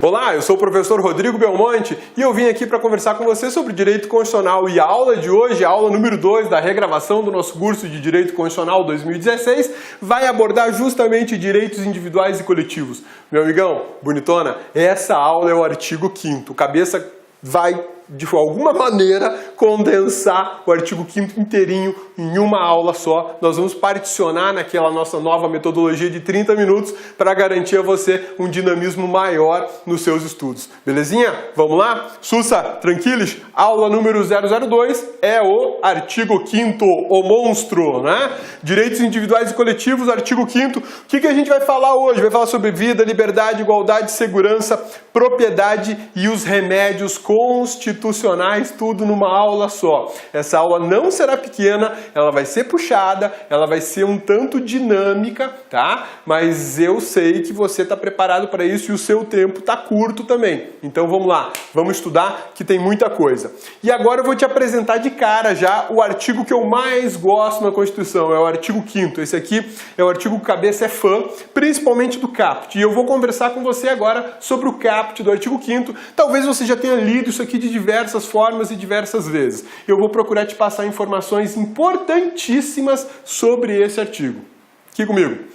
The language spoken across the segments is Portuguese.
Olá, eu sou o professor Rodrigo Belmonte e eu vim aqui para conversar com você sobre Direito Constitucional. E a aula de hoje, a aula número 2 da regravação do nosso curso de Direito Constitucional 2016, vai abordar justamente direitos individuais e coletivos. Meu amigão, bonitona, essa aula é o artigo 5º. Cabeça vai, de alguma maneira, condensar o artigo 5º inteirinho em uma aula só. Nós vamos particionar naquela nossa nova metodologia de 30 minutos para garantir a você um dinamismo maior nos seus estudos. Belezinha? Vamos lá? Sussa, tranquilos? Aula número 002 é o artigo 5º, o monstro, né? Direitos individuais e coletivos, artigo 5º. O que a gente vai falar hoje? Vai falar sobre vida, liberdade, igualdade, segurança, propriedade e os remédios constitucionais, tudo numa aula só. Essa aula não será pequena, ela vai ser puxada, ela vai ser um tanto dinâmica, tá? Mas eu sei que você está preparado para isso e o seu tempo está curto também. Então vamos lá, vamos estudar que tem muita coisa. E agora eu vou te apresentar de cara já o artigo que eu mais gosto na Constituição, é o artigo 5º. Esse aqui é o artigo que cabeça é fã, principalmente do caput. E eu vou conversar com você agora sobre o caput do artigo 5º. Talvez você já tenha lido isso aqui de diversas formas e diversas vezes. Eu vou procurar te passar informações importantíssimas sobre esse artigo. Aqui comigo.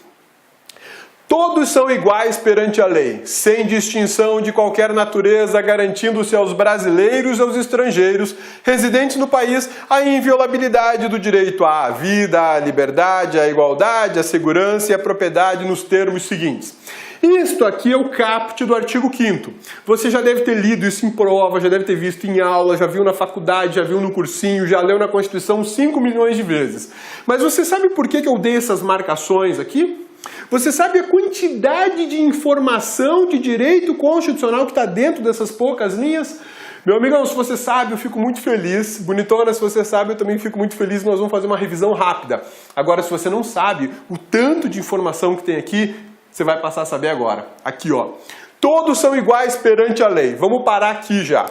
Todos são iguais perante a lei, sem distinção de qualquer natureza, garantindo-se aos brasileiros e aos estrangeiros residentes no país a inviolabilidade do direito à vida, à liberdade, à igualdade, à segurança e à propriedade nos termos seguintes. Isto aqui é o caput do artigo 5º. Você já deve ter lido isso em prova, já deve ter visto em aula, já viu na faculdade, já viu no cursinho, já leu na Constituição 5 milhões de vezes. Mas você sabe por que eu dei essas marcações aqui? Você sabe a quantidade de informação de direito constitucional que está dentro dessas poucas linhas? Meu amigão, se você sabe, eu fico muito feliz. Bonitona, se você sabe, eu também fico muito feliz. Nós vamos fazer uma revisão rápida. Agora, se você não sabe o tanto de informação que tem aqui, você vai passar a saber agora. Aqui, ó. Todos são iguais perante a lei. Vamos parar aqui já.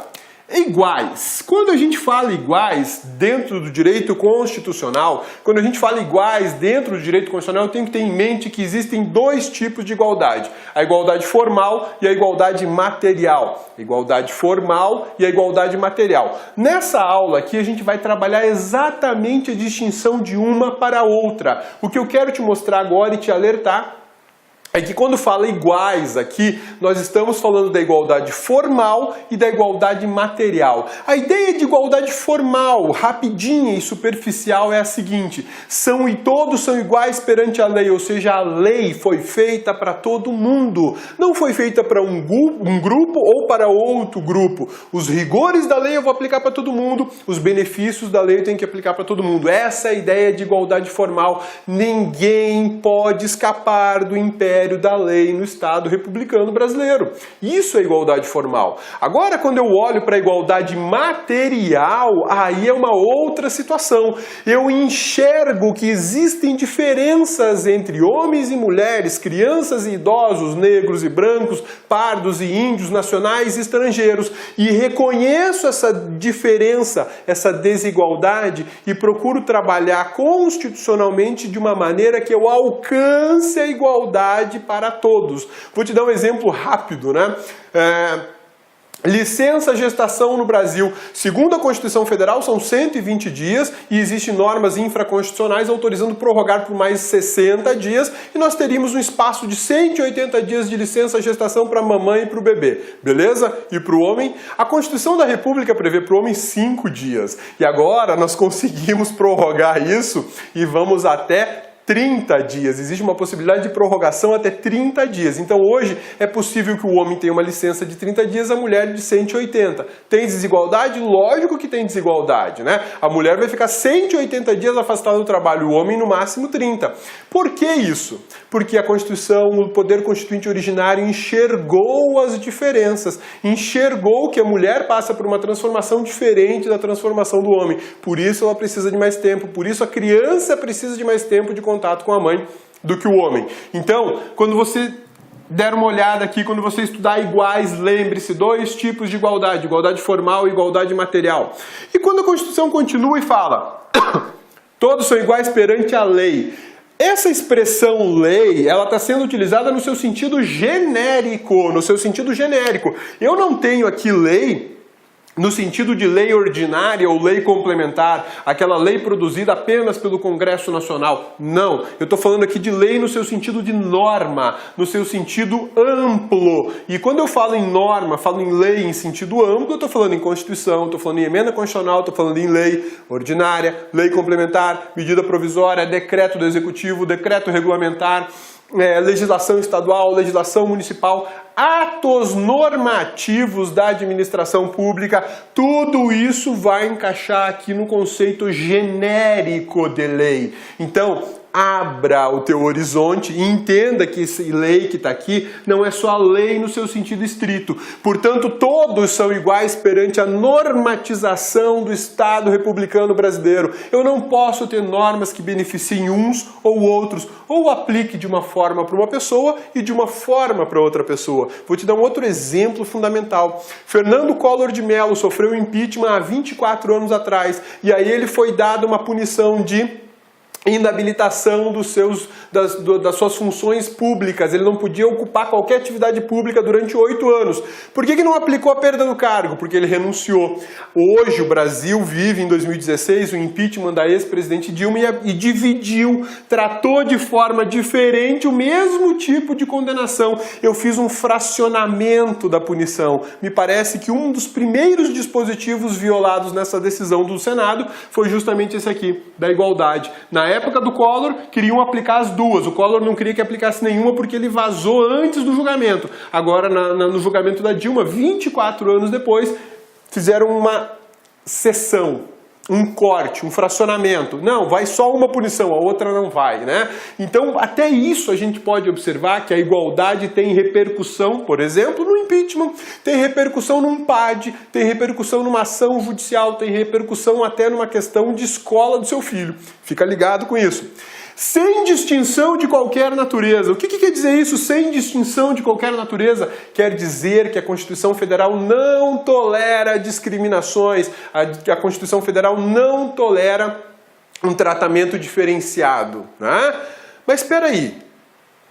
Iguais. Quando a gente fala iguais dentro do direito constitucional, quando a gente fala iguais dentro do direito constitucional, eu tenho que ter em mente que existem dois tipos de igualdade. A igualdade formal e a igualdade material. A igualdade formal e a igualdade material. Nessa aula aqui a gente vai trabalhar exatamente a distinção de uma para a outra. O que eu quero te mostrar agora e te alertar é que quando fala iguais aqui, nós estamos falando da igualdade formal e da igualdade material. A ideia de igualdade formal, rapidinha e superficial, é a seguinte: todos são iguais perante a lei, ou seja, a lei foi feita para todo mundo. Não foi feita para um grupo ou para outro grupo. Os rigores da lei eu vou aplicar para todo mundo, os benefícios da lei eu tenho que aplicar para todo mundo. Essa é a ideia de igualdade formal. Ninguém pode escapar do império da lei no Estado republicano brasileiro. Isso é igualdade formal. Agora, quando eu olho para a igualdade material, aí é uma outra situação. Eu enxergo que existem diferenças entre homens e mulheres, crianças e idosos, negros e brancos, pardos e índios, nacionais e estrangeiros, e reconheço essa diferença, essa desigualdade, e procuro trabalhar constitucionalmente de uma maneira que eu alcance a igualdade para todos. Vou te dar um exemplo rápido, né? Licença gestação no Brasil, segundo a Constituição Federal, são 120 dias e existem normas infraconstitucionais autorizando prorrogar por mais 60 dias e nós teríamos um espaço de 180 dias de licença gestação para a mamãe e para o bebê, beleza? E para o homem? A Constituição da República prevê para o homem 5 dias e agora nós conseguimos prorrogar isso e vamos até 30 dias. Existe uma possibilidade de prorrogação até 30 dias. Então hoje é possível que o homem tenha uma licença de 30 dias, a mulher de 180. Tem desigualdade? Lógico que tem desigualdade, né? A mulher vai ficar 180 dias afastada do trabalho, o homem no máximo 30. Por que isso? Porque a Constituição, o Poder Constituinte originário enxergou as diferenças, enxergou que a mulher passa por uma transformação diferente da transformação do homem. Por isso ela precisa de mais tempo, por isso a criança precisa de mais tempo de contato com a mãe do que o homem. Então, quando você der uma olhada aqui, quando você estudar iguais, lembre-se, dois tipos de igualdade, igualdade formal e igualdade material. E quando a Constituição continua e fala, todos são iguais perante a lei, Essa expressão lei, ela está sendo utilizada no seu sentido genérico, Eu não tenho aqui lei no sentido de lei ordinária ou lei complementar, aquela lei produzida apenas pelo Congresso Nacional. Não, eu estou falando aqui de lei no seu sentido de norma, no seu sentido amplo. E quando eu falo em norma, falo em lei em sentido amplo, eu estou falando em Constituição, estou falando em emenda constitucional, estou falando em lei ordinária, lei complementar, medida provisória, decreto do Executivo, decreto regulamentar, legislação estadual, legislação municipal, atos normativos da administração pública, tudo isso vai encaixar aqui no conceito genérico de lei. Então, abra o teu horizonte e entenda que essa lei que está aqui não é só a lei no seu sentido estrito. Portanto, todos são iguais perante a normatização do Estado republicano brasileiro. Eu não posso ter normas que beneficiem uns ou outros, ou aplique de uma forma para uma pessoa e de uma forma para outra pessoa. Vou te dar um outro exemplo fundamental. Fernando Collor de Mello sofreu impeachment há 24 anos atrás, e aí ele foi dado uma punição de inabilitação das suas funções públicas. Ele não podia ocupar qualquer atividade pública durante 8 anos. Por que não aplicou a perda do cargo? Porque ele renunciou. Hoje o Brasil vive, em 2016, o impeachment da ex-presidente Dilma e dividiu, tratou de forma diferente o mesmo tipo de condenação. Eu fiz um fracionamento da punição. Me parece que um dos primeiros dispositivos violados nessa decisão do Senado foi justamente esse aqui, da igualdade. Na época do Collor, queriam aplicar as duas. O Collor não queria que aplicasse nenhuma porque ele vazou antes do julgamento. Agora, no julgamento da Dilma, 24 anos depois, fizeram uma cessão, um corte, um fracionamento. Não, vai só uma punição, a outra não vai, né? Então, até isso a gente pode observar que a igualdade tem repercussão, por exemplo, no impeachment, tem repercussão num PAD, tem repercussão numa ação judicial, tem repercussão até numa questão de escola do seu filho. Fica ligado com isso. Sem distinção de qualquer natureza. O que quer dizer isso, sem distinção de qualquer natureza? Quer dizer que a Constituição Federal não tolera discriminações, a Constituição Federal não tolera um tratamento diferenciado, né? Mas espera aí.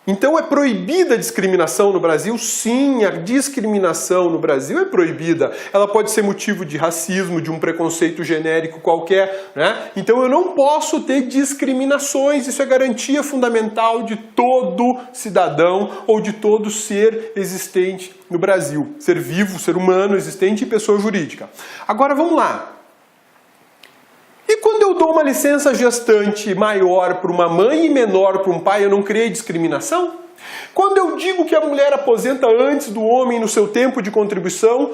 Então é proibida a discriminação no Brasil? Sim, a discriminação no Brasil é proibida. Ela pode ser motivo de racismo, de um preconceito genérico qualquer, né? Então eu não posso ter discriminações. Isso é garantia fundamental de todo cidadão ou de todo ser existente no Brasil. Ser vivo, ser humano existente e pessoa jurídica. Agora vamos lá. E quando eu dou uma licença gestante maior para uma mãe e menor para um pai, eu não criei discriminação? Quando eu digo que a mulher aposenta antes do homem no seu tempo de contribuição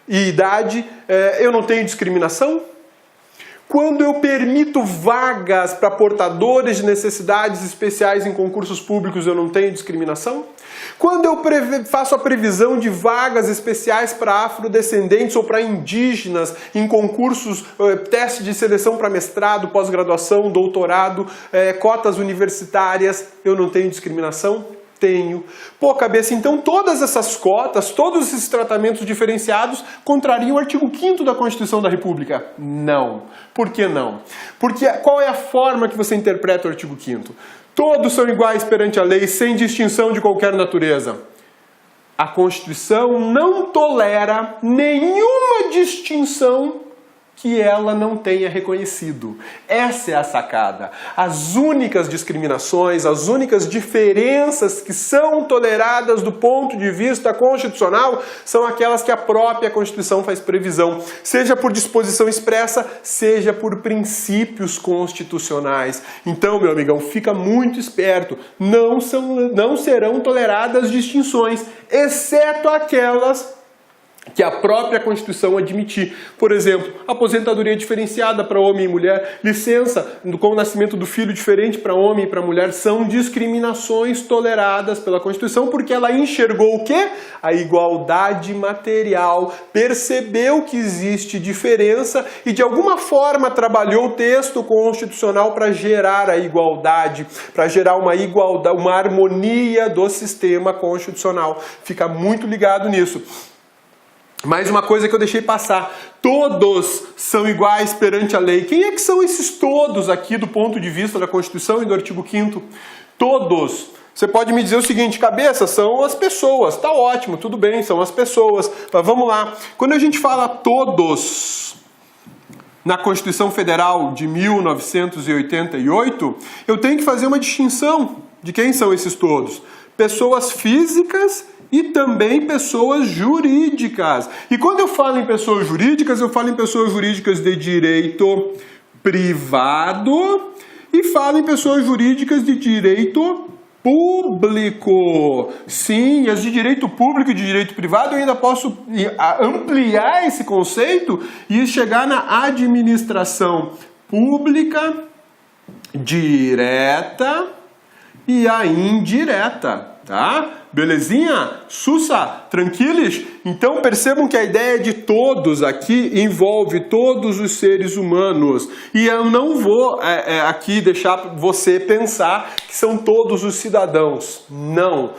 e idade, eu não tenho discriminação? Quando eu permito vagas para portadores de necessidades especiais em concursos públicos, eu não tenho discriminação? Quando eu faço a previsão de vagas especiais para afrodescendentes ou para indígenas em concursos, teste de seleção para mestrado, pós-graduação, doutorado, cotas universitárias, eu não tenho discriminação? Tenho. Pô, cabeça, então todas essas cotas, todos esses tratamentos diferenciados contrariam o artigo 5º da Constituição da República? Não. Por que não? Porque qual é a forma que você interpreta o artigo 5º? Todos são iguais perante a lei, sem distinção de qualquer natureza. A Constituição não tolera nenhuma distinção que ela não tenha reconhecido. Essa é a sacada. As únicas discriminações, as únicas diferenças que são toleradas do ponto de vista constitucional são aquelas que a própria Constituição faz previsão, seja por disposição expressa, seja por princípios constitucionais. Então, meu amigão, fica muito esperto. Não serão toleradas distinções, exceto aquelas que a própria Constituição admitir. Por exemplo, aposentadoria diferenciada para homem e mulher, licença com o nascimento do filho diferente para homem e para mulher, são discriminações toleradas pela Constituição, porque ela enxergou o quê? A igualdade material, percebeu que existe diferença e de alguma forma trabalhou o texto constitucional para gerar a igualdade, para gerar uma igualdade, uma harmonia do sistema constitucional. Fica muito ligado nisso. Mais uma coisa que eu deixei passar, todos são iguais perante a lei. Quem é que são esses todos aqui do ponto de vista da Constituição e do artigo 5º? Todos. Você pode me dizer o seguinte, cabeça, são as pessoas. Tá ótimo, tudo bem, são as pessoas. Mas vamos lá. Quando a gente fala todos na Constituição Federal de 1988, eu tenho que fazer uma distinção de quem são esses todos. Pessoas físicas e também pessoas jurídicas. E quando eu falo em pessoas jurídicas, eu falo em pessoas jurídicas de direito privado e falo em pessoas jurídicas de direito público. Sim, as de direito público e de direito privado eu ainda posso ampliar esse conceito e chegar na administração pública, direta e a indireta, tá? Belezinha? Sussa? Tranquilos? Então percebam que a ideia de todos aqui envolve todos os seres humanos. E eu não vou aqui deixar você pensar que são todos os cidadãos. Não.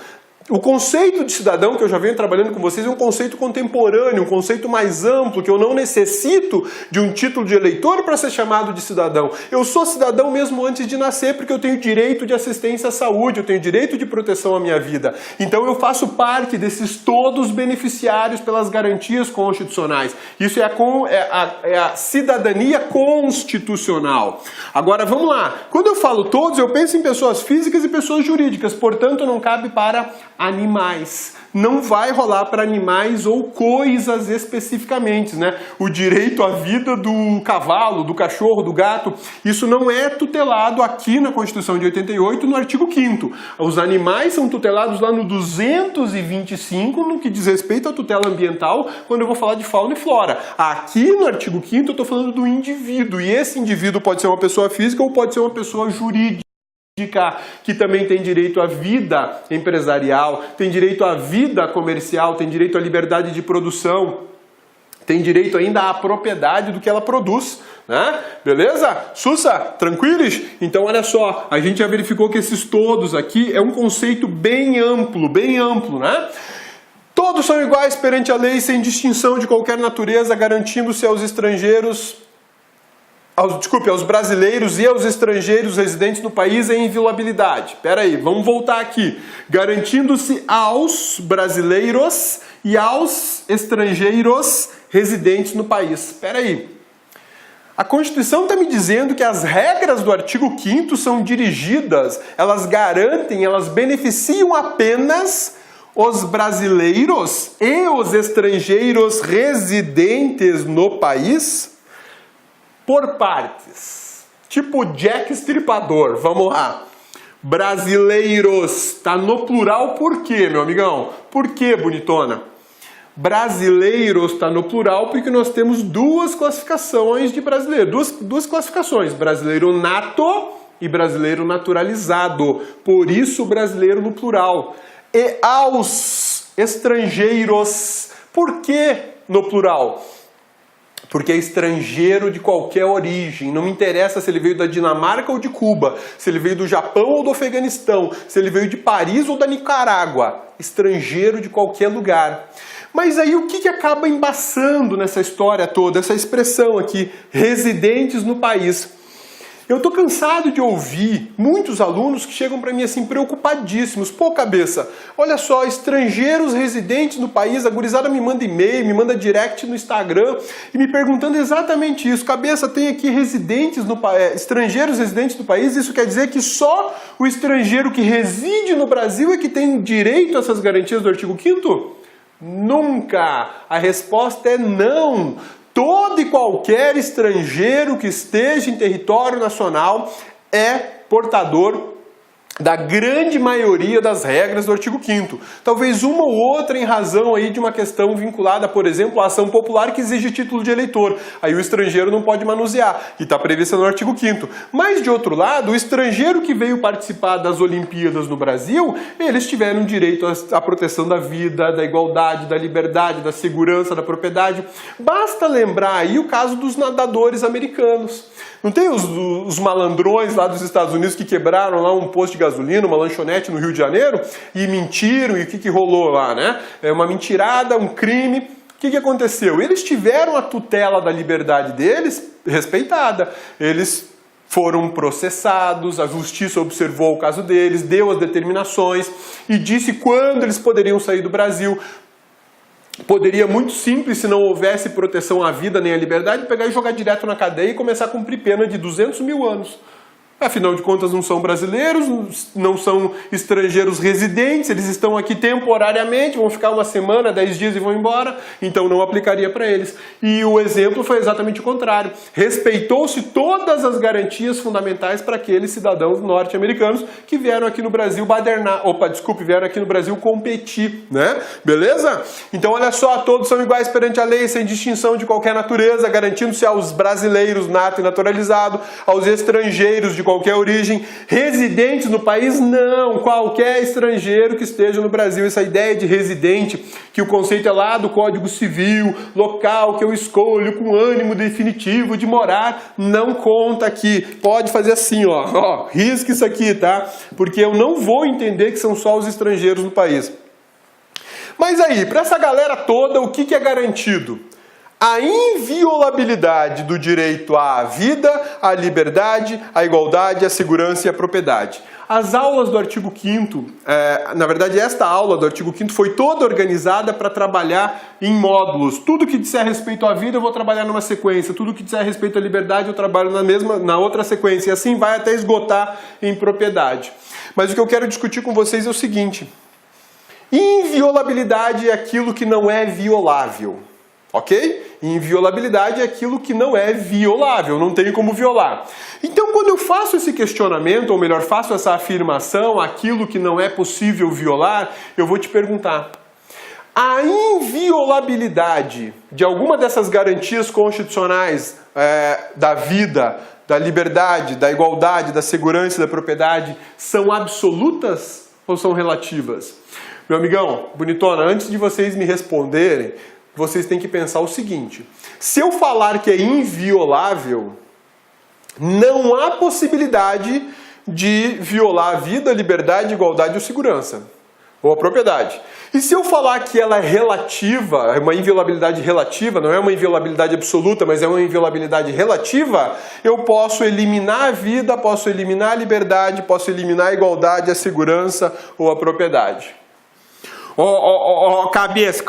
O conceito de cidadão que eu já venho trabalhando com vocês é um conceito contemporâneo, um conceito mais amplo, que eu não necessito de um título de eleitor para ser chamado de cidadão. Eu sou cidadão mesmo antes de nascer porque eu tenho direito de assistência à saúde, eu tenho direito de proteção à minha vida. Então eu faço parte desses todos beneficiários pelas garantias constitucionais. Isso é a cidadania constitucional. Agora vamos lá. Quando eu falo todos, eu penso em pessoas físicas e pessoas jurídicas, portanto não cabe para animais. Não vai rolar para animais ou coisas especificamente, né? O direito à vida do cavalo, do cachorro, do gato, isso não é tutelado aqui na Constituição de 88, no artigo 5º. Os animais são tutelados lá no 225, no que diz respeito à tutela ambiental, quando eu vou falar de fauna e flora. Aqui no artigo 5º eu estou falando do indivíduo, e esse indivíduo pode ser uma pessoa física ou pode ser uma pessoa jurídica, que também tem direito à vida empresarial, tem direito à vida comercial, tem direito à liberdade de produção, tem direito ainda à propriedade do que ela produz, né? Beleza? Sussa? Tranquilos? Então olha só, a gente já verificou que esses todos aqui é um conceito bem amplo, né? Todos são iguais perante a lei, sem distinção de qualquer natureza, garantindo-se aos estrangeiros... aos brasileiros e aos estrangeiros residentes no país em inviolabilidade. Espera aí, vamos voltar aqui. Garantindo-se aos brasileiros e aos estrangeiros residentes no país. Espera aí. A Constituição está me dizendo que as regras do artigo 5º são dirigidas, elas garantem, elas beneficiam apenas os brasileiros e os estrangeiros residentes no país? Por partes. Tipo Jack Estripador. Vamos lá. Brasileiros. Tá no plural por quê, meu amigão? Por quê, bonitona? Brasileiros está no plural porque nós temos duas classificações de brasileiro. Duas classificações. Brasileiro nato e brasileiro naturalizado. Por isso, brasileiro no plural. E aos estrangeiros. Por que no plural? Porque é estrangeiro de qualquer origem. Não me interessa se ele veio da Dinamarca ou de Cuba, se ele veio do Japão ou do Afeganistão, se ele veio de Paris ou da Nicarágua. Estrangeiro de qualquer lugar. Mas aí o que acaba embaçando nessa história toda, essa expressão aqui, residentes no país? Eu tô cansado de ouvir muitos alunos que chegam para mim assim, preocupadíssimos. Pô, cabeça, olha só, estrangeiros residentes no país, a gurizada me manda e-mail, me manda direct no Instagram e me perguntando exatamente isso. Cabeça, tem aqui estrangeiros residentes no país, isso quer dizer que só o estrangeiro que reside no Brasil é que tem direito a essas garantias do artigo 5º? Nunca! A resposta é não! Todo e qualquer estrangeiro que esteja em território nacional é portador da grande maioria das regras do artigo 5º. Talvez uma ou outra em razão aí de uma questão vinculada, por exemplo, à ação popular que exige título de eleitor. Aí o estrangeiro não pode manusear, e está prevista no artigo 5º. Mas, de outro lado, o estrangeiro que veio participar das Olimpíadas no Brasil, eles tiveram direito à proteção da vida, da igualdade, da liberdade, da segurança, da propriedade. Basta lembrar aí o caso dos nadadores americanos. Não tem os malandrões lá dos Estados Unidos que quebraram lá um posto de gasolina, uma lanchonete no Rio de Janeiro e mentiram, e o que rolou lá, né? É uma mentirada, um crime. O que aconteceu? Eles tiveram a tutela da liberdade deles respeitada. Eles foram processados, a justiça observou o caso deles, deu as determinações e disse quando eles poderiam sair do Brasil. Poderia, muito simples, se não houvesse proteção à vida nem à liberdade, pegar e jogar direto na cadeia e começar a cumprir pena de 200 mil anos. Afinal de contas, não são brasileiros, não são estrangeiros residentes, eles estão aqui temporariamente, vão ficar uma semana, 10 dias e vão embora, então não aplicaria para eles. E o exemplo foi exatamente o contrário. Respeitou-se todas as garantias fundamentais para aqueles cidadãos norte-americanos que vieram aqui no Brasil vieram aqui no Brasil competir, né? Beleza? Então, olha só, todos são iguais perante a lei, sem distinção de qualquer natureza, garantindo-se aos brasileiros nato e naturalizado, aos estrangeiros de qualquer origem, residentes no país, não, qualquer estrangeiro que esteja no Brasil. Essa ideia de residente, que o conceito é lá do Código Civil, local que eu escolho com ânimo definitivo de morar, não conta aqui. Pode fazer assim, ó, risca isso aqui, tá? Porque eu não vou entender que são só os estrangeiros no país. Mas aí, para essa galera toda, o que é garantido? A inviolabilidade do direito à vida, à liberdade, à igualdade, à segurança e à propriedade. As aulas do artigo 5º, na verdade esta aula do artigo 5º foi toda organizada para trabalhar em módulos. Tudo que disser respeito à vida eu vou trabalhar numa sequência, tudo que disser respeito à liberdade eu trabalho na outra sequência, e assim vai até esgotar em propriedade. Mas o que eu quero discutir com vocês é o seguinte: inviolabilidade é aquilo que não é violável. Ok? Inviolabilidade é aquilo que não é violável, não tem como violar. Então, quando eu faço esse questionamento, ou melhor, faço essa afirmação, aquilo que não é possível violar, eu vou te perguntar: a inviolabilidade de alguma dessas garantias constitucionais da vida, da liberdade, da igualdade, da segurança e da propriedade são absolutas ou são relativas? Meu amigão, bonitona, antes de vocês me responderem, vocês têm que pensar o seguinte: se eu falar que é inviolável, não há possibilidade de violar a vida, a liberdade, a igualdade ou segurança, ou a propriedade. E se eu falar que ela é relativa, é uma inviolabilidade relativa, não é uma inviolabilidade absoluta, mas é uma inviolabilidade relativa, eu posso eliminar a vida, posso eliminar a liberdade, posso eliminar a igualdade, a segurança ou a propriedade. Cabeça,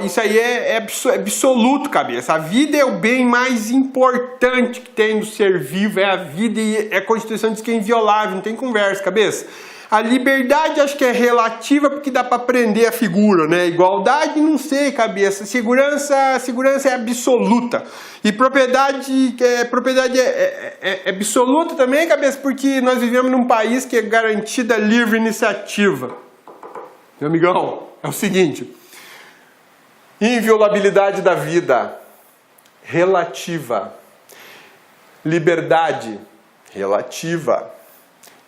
isso aí é absoluto, cabeça. A vida é o bem mais importante que tem no ser vivo, é a vida, e a Constituição diz que é inviolável, não tem conversa, cabeça. A liberdade acho que é relativa porque dá para aprender a figura, né? Igualdade, não sei, cabeça. Segurança é absoluta. E propriedade é absoluta também, cabeça, porque nós vivemos num país que é garantida livre iniciativa. Meu amigão, é o seguinte: inviolabilidade da vida, relativa. Liberdade, relativa.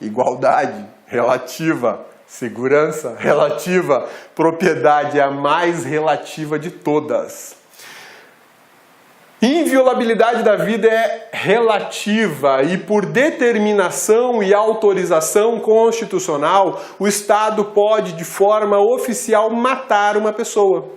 Igualdade, relativa. Segurança, relativa. Propriedade é a mais relativa de todas. Inviolabilidade da vida é relativa e, por determinação e autorização constitucional, o Estado pode, de forma oficial, matar uma pessoa.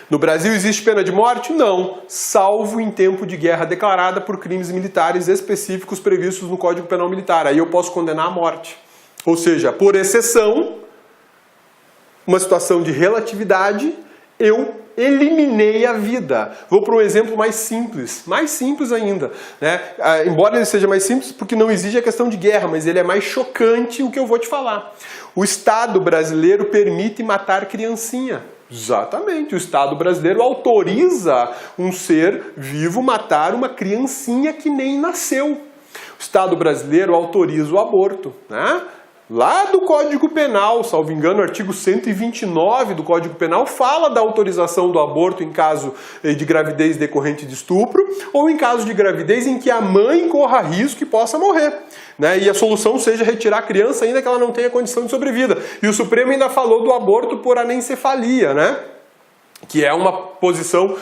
No Brasil existe pena de morte? Não, salvo em tempo de guerra declarada por crimes militares específicos previstos no Código Penal Militar. Aí eu posso condenar à morte. Ou seja, por exceção, uma situação de relatividade, eu eliminei a vida. Vou para um exemplo mais simples ainda, né? Embora ele seja mais simples porque não exige a questão de guerra, mas ele é mais chocante o que eu vou te falar. O Estado brasileiro permite matar criancinha. Exatamente, o Estado brasileiro autoriza um ser vivo matar uma criancinha que nem nasceu. O Estado brasileiro autoriza o aborto, né? Lá do Código Penal, salvo engano, o artigo 129 do Código Penal fala da autorização do aborto em caso de gravidez decorrente de estupro ou em caso de gravidez em que a mãe corra risco e possa morrer, né? E a solução seja retirar a criança ainda que ela não tenha condição de sobrevida. E o Supremo ainda falou do aborto por anencefalia, né? que é uma posição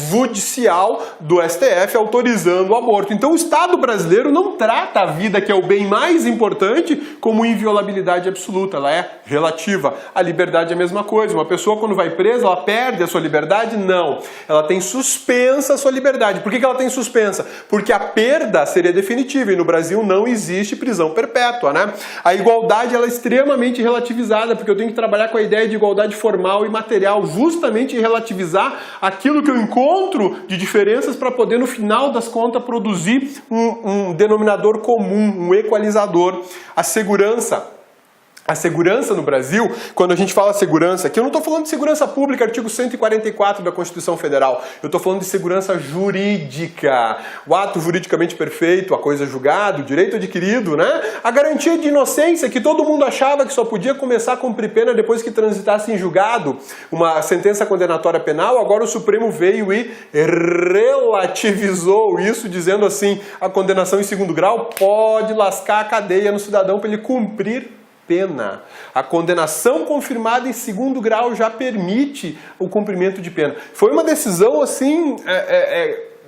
judicial do STF autorizando o aborto. Então o Estado brasileiro não trata a vida, que é o bem mais importante, como inviolabilidade absoluta, ela é relativa. A liberdade é a mesma coisa. Uma pessoa quando vai presa, ela perde a sua liberdade? Não. Ela tem suspensa a sua liberdade. Por que ela tem suspensa? Porque a perda seria definitiva e no Brasil não existe prisão perpétua, né? A igualdade ela é extremamente relativizada, porque eu tenho que trabalhar com a ideia de igualdade formal e material, justamente relativizar aquilo que eu encontro de diferenças para poder, no final das contas, produzir um denominador comum, um equalizador. A segurança no Brasil, quando a gente fala segurança, aqui eu não estou falando de segurança pública, artigo 144 da Constituição Federal, eu estou falando de segurança jurídica, o ato juridicamente perfeito, a coisa julgada, o direito adquirido, né? A garantia de inocência, que todo mundo achava que só podia começar a cumprir pena depois que transitasse em julgado uma sentença condenatória penal, agora o Supremo veio e relativizou isso, dizendo assim, a condenação em segundo grau pode lascar a cadeia no cidadão para ele cumprir pena. A condenação confirmada em segundo grau já permite o cumprimento de pena. Foi uma decisão assim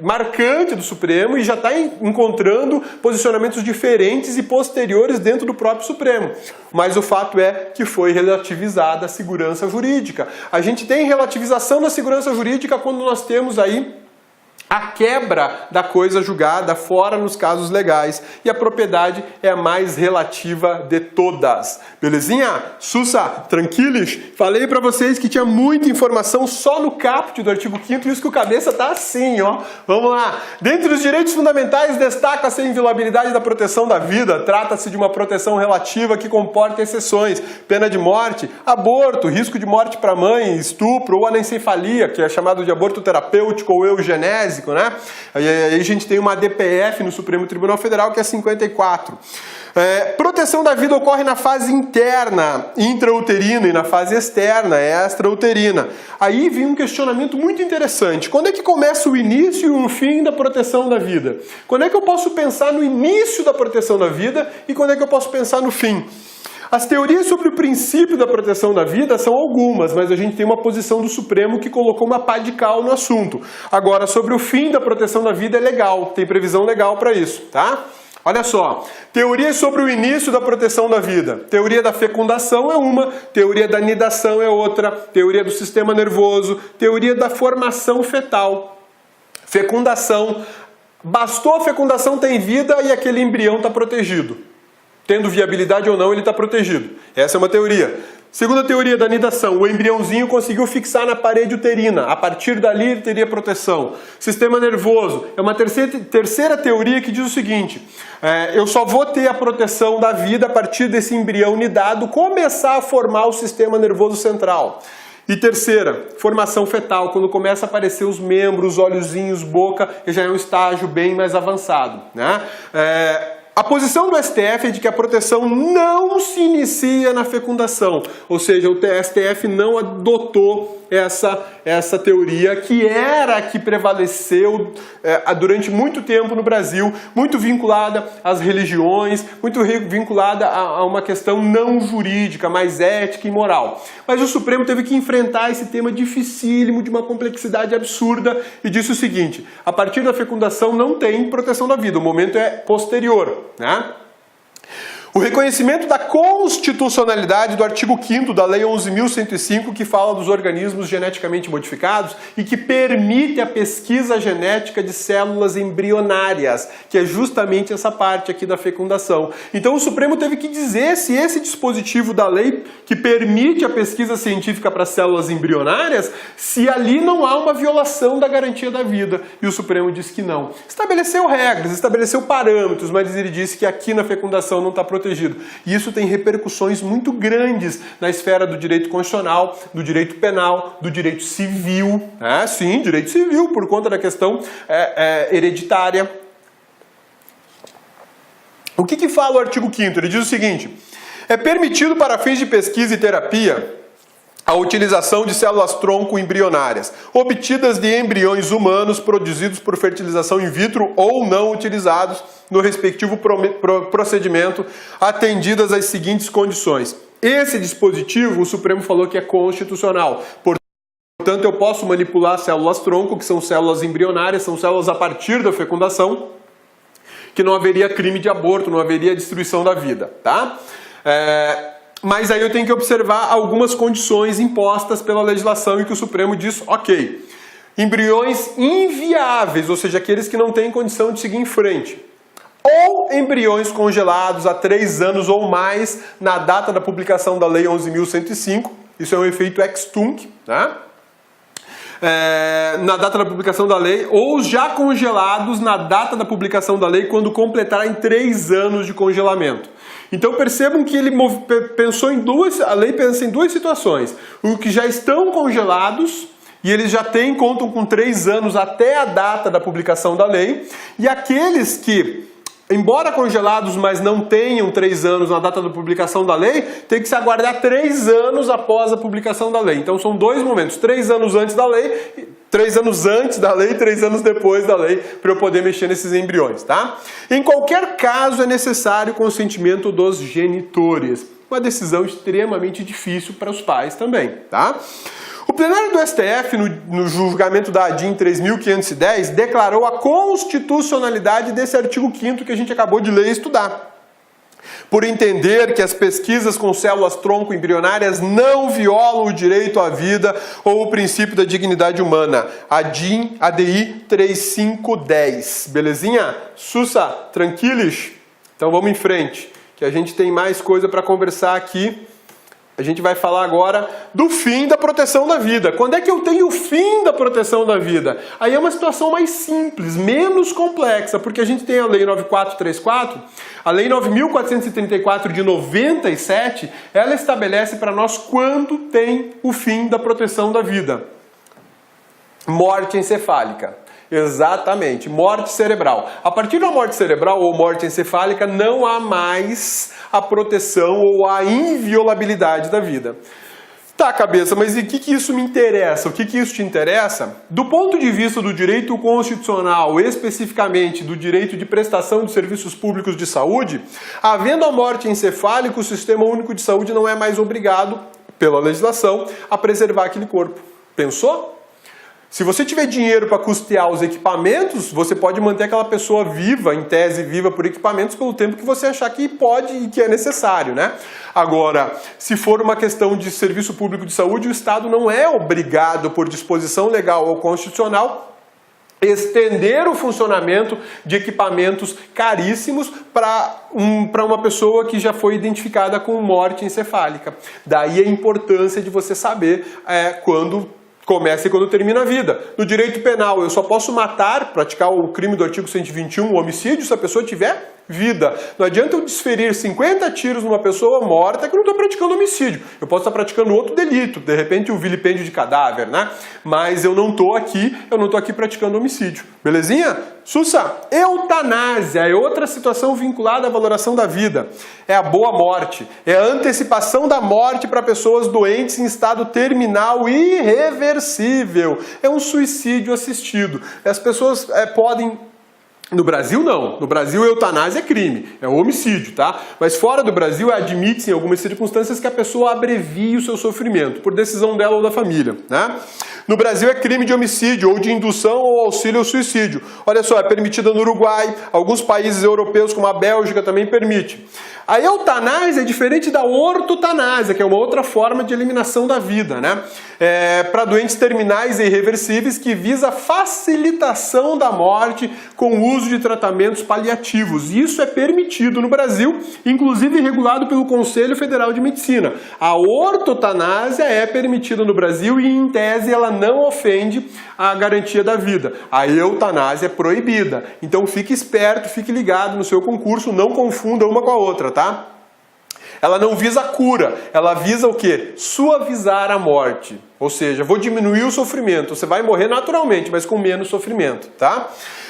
marcante do Supremo e já está encontrando posicionamentos diferentes e posteriores dentro do próprio Supremo. Mas o fato é que foi relativizada a segurança jurídica. A gente tem relativização da segurança jurídica quando nós temos aí a quebra da coisa julgada fora nos casos legais. E a propriedade é a mais relativa de todas. Belezinha? Sussa, tranquilos? Falei pra vocês que tinha muita informação só no caput do artigo 5º, isso que o cabeça tá assim, ó. Vamos lá. Dentre os direitos fundamentais, destaca-se a inviolabilidade da proteção da vida. Trata-se de uma proteção relativa que comporta exceções. Pena de morte, aborto, risco de morte para mãe, estupro ou anencefalia, que é chamado de aborto terapêutico ou eugenésico, né? Aí a gente tem uma DPF no Supremo Tribunal Federal que é 54. Proteção da vida ocorre na fase interna, intrauterina, e na fase externa, extrauterina. Aí vem um questionamento muito interessante. Quando é que começa o início e o fim da proteção da vida? Quando é que eu posso pensar no início da proteção da vida e quando é que eu posso pensar no fim? As teorias sobre o princípio da proteção da vida são algumas, mas a gente tem uma posição do Supremo que colocou uma pá de cal no assunto. Agora, sobre o fim da proteção da vida é legal, tem previsão legal para isso, tá? Olha só, teorias sobre o início da proteção da vida. Teoria da fecundação é uma, teoria da nidação é outra, teoria do sistema nervoso, teoria da formação fetal. Fecundação, bastou a fecundação, tem vida e aquele embrião está protegido. Tendo viabilidade ou não, ele está protegido. Essa é uma teoria. Segunda teoria da nidação, o embriãozinho conseguiu fixar na parede uterina. A partir dali ele teria proteção. Sistema nervoso, é uma terceira teoria que diz o seguinte, eu só vou ter a proteção da vida a partir desse embrião nidado começar a formar o sistema nervoso central. E terceira, formação fetal, quando começa a aparecer os membros, olhozinhos, boca, já é um estágio bem mais avançado, né? A posição do STF é de que a proteção não se inicia na fecundação, ou seja, o STF não adotou essa teoria que era a que prevaleceu durante muito tempo no Brasil, muito vinculada às religiões, muito vinculada a uma questão não jurídica, mais ética e moral. Mas o Supremo teve que enfrentar esse tema dificílimo, de uma complexidade absurda, e disse o seguinte, a partir da fecundação não tem proteção da vida, o momento é posterior, né? O reconhecimento da constitucionalidade do artigo 5º da Lei 11.105, que fala dos organismos geneticamente modificados e que permite a pesquisa genética de células embrionárias, que é justamente essa parte aqui da fecundação. Então o Supremo teve que dizer se esse dispositivo da lei que permite a pesquisa científica para células embrionárias, se ali não há uma violação da garantia da vida. E o Supremo disse que não. Estabeleceu regras, estabeleceu parâmetros, mas ele disse que aqui na fecundação não está protegido. E isso tem repercussões muito grandes na esfera do direito constitucional, do direito penal, do direito civil. Sim, direito civil, por conta da questão hereditária. O que fala o artigo 5º? Ele diz o seguinte, é permitido para fins de pesquisa e terapia a utilização de células-tronco embrionárias, obtidas de embriões humanos produzidos por fertilização in vitro ou não utilizados no respectivo procedimento, atendidas as seguintes condições. Esse dispositivo, o Supremo falou que é constitucional. Portanto, eu posso manipular células-tronco, que são células embrionárias, são células a partir da fecundação, que não haveria crime de aborto, não haveria destruição da vida, tá? Mas aí eu tenho que observar algumas condições impostas pela legislação e que o Supremo diz, ok, embriões inviáveis, ou seja, aqueles que não têm condição de seguir em frente, ou embriões congelados há 3 anos ou mais na data da publicação da Lei 11.105, isso é um efeito ex-tunc, tá? Na data da publicação da lei, ou já congelados na data da publicação da lei, quando completarem 3 anos de congelamento. Então percebam que ele pensou em a lei pensa em 2 situações. Os que já estão congelados, e eles já contam com 3 anos até a data da publicação da lei, e aqueles que, embora congelados, mas não tenham 3 anos na data da publicação da lei, tem que se aguardar 3 anos após a publicação da lei. Então são 2 momentos, 3 anos antes da lei, 3 anos antes da lei, 3 anos depois da lei, para eu poder mexer nesses embriões, tá? Em qualquer caso é necessário o consentimento dos genitores. Uma decisão extremamente difícil para os pais também, tá? O plenário do STF, no julgamento da ADIM 3.510, declarou a constitucionalidade desse artigo 5º que a gente acabou de ler e estudar, por entender que as pesquisas com células-tronco embrionárias não violam o direito à vida ou o princípio da dignidade humana. ADI 3510. Belezinha? Sussa, tranquilos? Então vamos em frente, que a gente tem mais coisa para conversar aqui. A gente vai falar agora do fim da proteção da vida. Quando é que eu tenho o fim da proteção da vida? Aí é uma situação mais simples, menos complexa, porque a gente tem a Lei 9434, a Lei 9.434 de 97, ela estabelece para nós quando tem o fim da proteção da vida. Morte encefálica. Exatamente, morte cerebral. A partir da morte cerebral ou morte encefálica não há mais a proteção ou a inviolabilidade da vida. Tá, cabeça, mas e o que isso me interessa? O que isso te interessa? Do ponto de vista do direito constitucional, especificamente do direito de prestação de serviços públicos de saúde, havendo a morte encefálica, o Sistema Único de Saúde não é mais obrigado, pela legislação, a preservar aquele corpo. Pensou? Se você tiver dinheiro para custear os equipamentos, você pode manter aquela pessoa viva, em tese viva por equipamentos, pelo tempo que você achar que pode e que é necessário, né? Agora, se for uma questão de serviço público de saúde, o Estado não é obrigado, por disposição legal ou constitucional, estender o funcionamento de equipamentos caríssimos para uma pessoa que já foi identificada com morte encefálica. Daí a importância de você saber quando começa e quando termina a vida. No direito penal, eu só posso matar, praticar o crime do artigo 121, o homicídio, se a pessoa tiver vida. Não adianta eu desferir 50 tiros numa pessoa morta que eu não estou praticando homicídio. Eu posso estar praticando outro delito, de repente o vilipêndio de cadáver, né? Mas eu não estou aqui praticando homicídio. Belezinha? Sussa, eutanásia é outra situação vinculada à valoração da vida. É a boa morte, é a antecipação da morte para pessoas doentes em estado terminal irreversível. É um suicídio assistido. As pessoas podem... No Brasil, não. No Brasil, eutanásia é crime, é homicídio, tá? Mas fora do Brasil, admite-se em algumas circunstâncias que a pessoa abrevie o seu sofrimento, por decisão dela ou da família, né? No Brasil é crime de homicídio ou de indução ou auxílio ao suicídio. Olha só, é permitida no Uruguai, alguns países europeus, como a Bélgica, também permite. A eutanásia é diferente da ortotanásia, que é uma outra forma de eliminação da vida, né? Para doentes terminais e irreversíveis, que visa a facilitação da morte com o uso de tratamentos paliativos. Isso é permitido no Brasil, inclusive regulado pelo Conselho Federal de Medicina. A ortotanásia é permitida no Brasil e, em tese, ela não ofende a garantia da vida. A eutanásia é proibida. Então fique esperto, fique ligado no seu concurso, não confunda uma com a outra, tá? Ela não visa a cura, ela visa o quê? Suavizar a morte. Ou seja, vou diminuir o sofrimento. Você vai morrer naturalmente, mas com menos sofrimento, tá?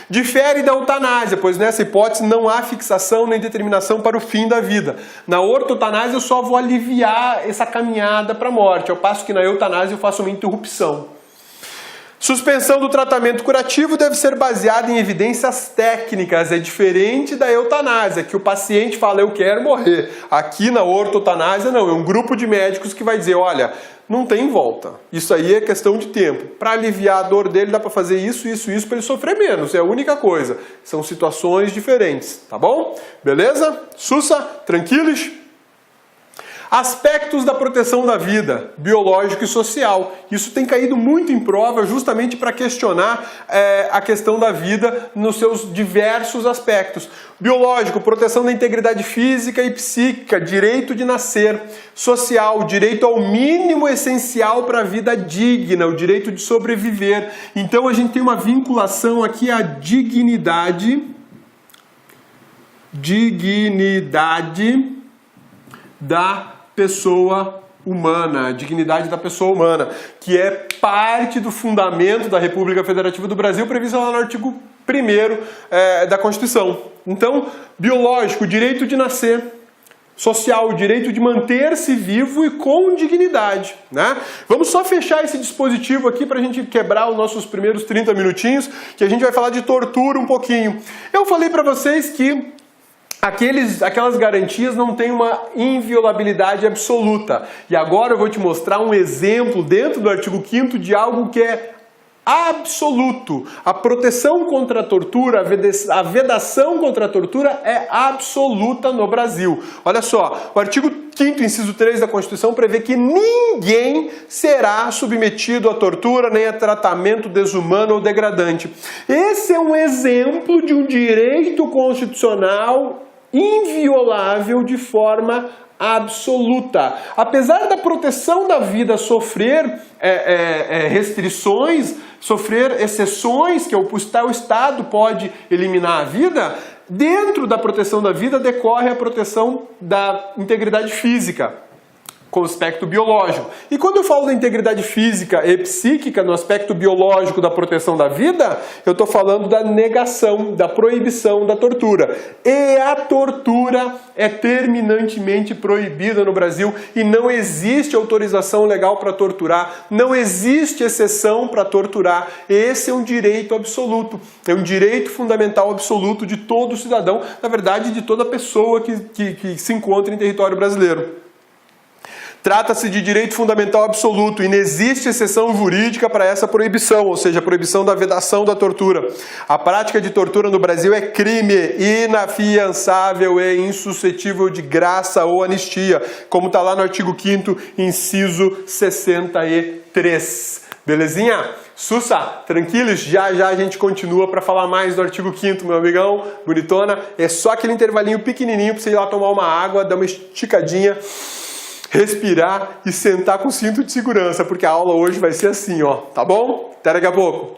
Difere da eutanásia, pois nessa hipótese não há fixação nem determinação para o fim da vida. Na ortotanásia eu só vou aliviar essa caminhada para a morte, ao passo que na eutanásia eu faço uma interrupção. Suspensão do tratamento curativo deve ser baseada em evidências técnicas, é diferente da eutanásia, que o paciente fala, eu quero morrer. Aqui na ortotanásia não, é um grupo de médicos que vai dizer, olha, não tem volta. Isso aí é questão de tempo. Para aliviar a dor dele, dá para fazer isso para ele sofrer menos. É a única coisa. São situações diferentes, tá bom? Beleza? Sussa? Tranquilos? Aspectos da proteção da vida, biológico e social. Isso tem caído muito em prova justamente para questionar a questão da vida nos seus diversos aspectos. Biológico, proteção da integridade física e psíquica, direito de nascer. Social, direito ao mínimo essencial para a vida digna, o direito de sobreviver. Então a gente tem uma vinculação aqui à dignidade da pessoa humana, a dignidade da pessoa humana, que é parte do fundamento da República Federativa do Brasil, previsto lá no artigo 1º da Constituição. Então, biológico, direito de nascer. Social, o direito de manter-se vivo e com dignidade, né? Vamos só fechar esse dispositivo aqui para a gente quebrar os nossos primeiros 30 minutinhos, que a gente vai falar de tortura um pouquinho. Eu falei para vocês que aquelas garantias não têm uma inviolabilidade absoluta. E agora eu vou te mostrar um exemplo dentro do artigo 5º de algo que é absoluto. A proteção contra a tortura, a vedação contra a tortura é absoluta no Brasil. Olha só, o artigo 5º, inciso 3 da Constituição prevê que ninguém será submetido à tortura nem a tratamento desumano ou degradante. Esse é um exemplo de um direito constitucional inviolável de forma absoluta. Apesar da proteção da vida sofrer restrições, sofrer exceções que o Estado pode eliminar a vida, dentro da proteção da vida decorre a proteção da integridade física, com o aspecto biológico. E quando eu falo da integridade física e psíquica, no aspecto biológico da proteção da vida, eu estou falando da negação, da proibição da tortura. E a tortura é terminantemente proibida no Brasil e não existe autorização legal para torturar, não existe exceção para torturar. Esse é um direito absoluto, é um direito fundamental absoluto de todo cidadão, na verdade de toda pessoa que se encontra em território brasileiro. Trata-se de direito fundamental absoluto e não existe exceção jurídica para essa proibição, ou seja, a proibição da vedação da tortura. A prática de tortura no Brasil é crime inafiançável e insuscetível de graça ou anistia, como está lá no artigo 5º, inciso 63. Belezinha? Sussa, tranquilos? Já a gente continua para falar mais do artigo 5º, meu amigão, bonitona. É só aquele intervalinho pequenininho para você ir lá tomar uma água, dar uma esticadinha, respirar e sentar com cinto de segurança, porque a aula hoje vai ser assim, ó, tá bom? Até daqui a pouco.